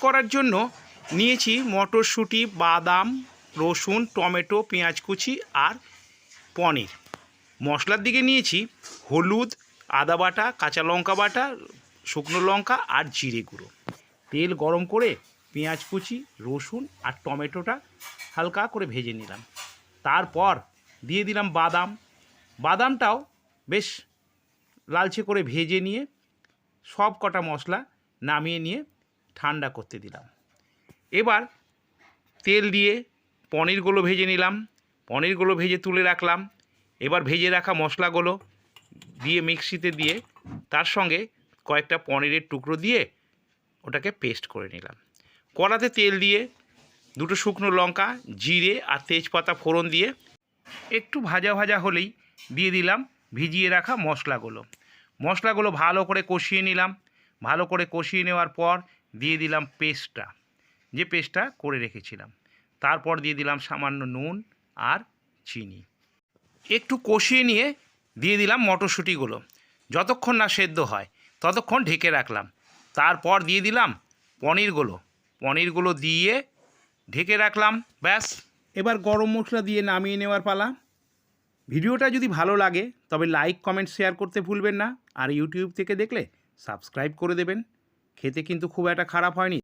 করার জন্য নিয়েছি মটরশুঁটি, বাদাম, রসুন, টমেটো, পেঁয়াজ কুচি আর পনির। মশলার দিকে নিয়েছি হলুদ, আদা বাটা, কাঁচা লঙ্কা বাটা, শুকনো লঙ্কা আর জিরে গুঁড়ো। তেল গরম করে পেঁয়াজ কুচি, রসুন আর টমেটোটা হালকা করে ভেজে নিলাম। তারপর দিয়ে দিলাম বাদাম। বাদামটাও বেশ লালচে করে ভেজে নিয়ে সব কটা মশলা নামিয়ে নিয়ে ঠান্ডা করতে দিলাম। এবার তেল দিয়ে পনিরগুলো ভেজে নিলাম। পনিরগুলো ভেজে তুলে রাখলাম। এবার ভেজে রাখা মশলাগুলো দিয়ে মিক্সিতে দিয়ে তার সঙ্গে কয়েকটা পনিরের টুকরো দিয়ে ওটাকে পেস্ট করে নিলাম। কড়াতে তেল দিয়ে দুটো শুকনো লঙ্কা, জিরে আর তেজপাতা ফোড়ন দিয়ে একটু ভাজা ভাজা হলেই দিয়ে দিলাম ভিজিয়ে রাখা মশলাগুলো ভালো করে কষিয়ে নিলাম। ভালো করে কষিয়ে নেওয়ার পর দিয়ে দিলাম পেস্টটা করে রেখেছিলাম। তারপর দিয়ে দিলাম সামান্য নুন আর চিনি। একটু কষিয়ে নিয়ে দিয়ে দিলাম মটরশুঁটিগুলো। যতক্ষণ না সেদ্ধ হয় ততক্ষণ ঢেকে রাখলাম। তারপর দিয়ে দিলাম পনিরগুলো দিয়ে ঢেকে রাখলাম। ব্যাস, এবার গরম মশলা দিয়ে নামিয়ে নেওয়ার পালা। ভিডিওটা যদি ভালো লাগে তবে লাইক, কমেন্ট, শেয়ার করতে ভুলবেন না। আর ইউটিউব থেকে দেখলে সাবস্ক্রাইব করে দেবেন। খেতে কিন্তু খুব একটা খারাপ হয়নি।